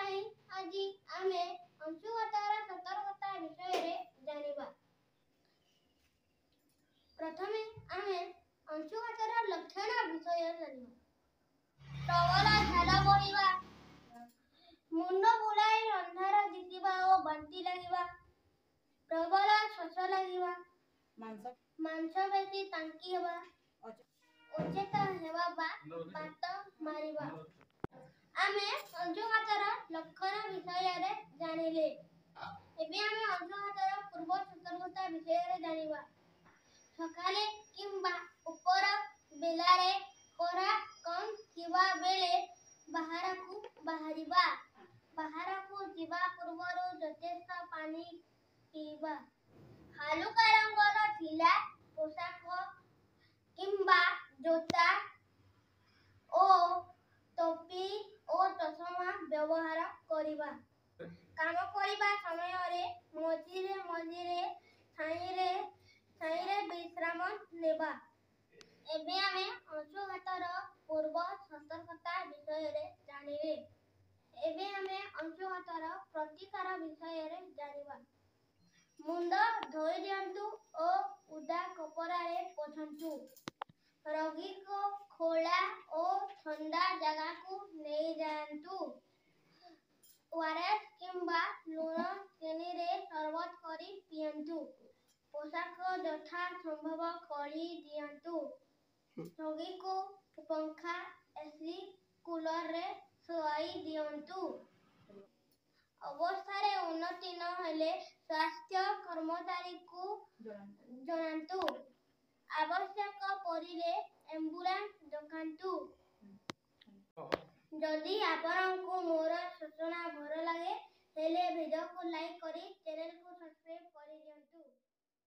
ପାଇଁ ଆଜି ଆମେ ଅଂଶୁଘାତର ସତର୍କତା ବିଷୟରେ ଜାଣିବା। ପ୍ରଥମେ ଆମେ ଅଂଶୁଘାତର ଲକ୍ଷଣ ବିଷୟରେ ଜାଣିବା। ପ୍ରବଳ ଝାଳ ବୋହିବା, ମୁଣ୍ଡ ବୁଲାଇ ଅନ୍ଧାର ଦିଶିବା ଓ ବାନ୍ତି ଲାଗିବା, ପ୍ରବଳ ଶୋଷ ଲାଗିବା, ମାଂସପେଶୀ ତାଙ୍କି ହେବା, ଅଚେତ ହେବା ବା ବାତ ମାରିବା। ଆମେ ଅଂଶୁଘାତର ଲକ୍ଷଣ ବିଷୟରେ ଜାଣିଲେ। ଏବେ ଆମେ ଅଂଶୁଘାତର ପୂର୍ବ ସତର୍କତା ବିଷୟରେ ଜାଣିବା। ସକାଳେ କିମ୍ବା ଉପର ବେଳାରେ ଖରା କମ୍ ଥିବା ବେଳେ ବାହାରକୁ ବାହାରିବା। ବାହାରକୁ ଯିବା ପୂର୍ବରୁ ଯଥେଷ୍ଟ ପାଣି ପିଇବା। ହାଲୁକା ରଙ୍ଗର ଢିଲା ପୋଷାକ କିମ୍ବା ଜୋତା ଓ ଟୋପି ଓ ଚଷମା ବ୍ୟବହାର କରିବା। କାମ କରିବା ସମୟରେ ମଝିରେ ମଝିରେ ଛାଇରେ ବିଶ୍ରାମ ନେବା। ଏବେ ଆମେ ଅଂଶୁଘାତର ପୂର୍ବ ସତର୍କତା ବିଷୟରେ ଜାଣିଲେ। ଏବେ ଆମେ ଅଂଶୁଘାତର ପ୍ରତିକାର ବିଷୟରେ ଜାଣିବା। ମୁଣ୍ଡ ଧୋଇ ଦିଅନ୍ତୁ ଓ ଓଦା କପଡ଼ାରେ ପୋଛନ୍ତୁ। ରୋଗୀକୁ ଖୋଲା ଓ ଥଣ୍ଡା ଜାଗାକୁ ନେଇଯାଆନ୍ତୁ। ଓଆରଏସ୍ କିମ୍ବା ଲୁଣ ଚିନିରେ ସରବତ କରି ପିଅନ୍ତୁ। ପୋଷାକ ଯଥା ସମ୍ଭବ ଖୋଲି ଦିଅନ୍ତୁ। ରୋଗୀକୁ ପଙ୍ଖା, ଏସି, କୁଲରରେ ଶୁଆଇ ଦିଅନ୍ତୁ। ଅବସ୍ଥାରେ ଉନ୍ନତି ନ ହେଲେ ସ୍ୱାସ୍ଥ୍ୟ କର୍ମଚାରୀଙ୍କୁ ଜଣାନ୍ତୁ। ଆବଶ୍ୟକ ପଡ଼ିଲେ ଆମ୍ବୁଲାନ୍ସ ଡକାନ୍ତୁ। ଯଦି ଆପଣଙ୍କୁ ମୋର ସୂଚନା ଭଲ ଲାଗେ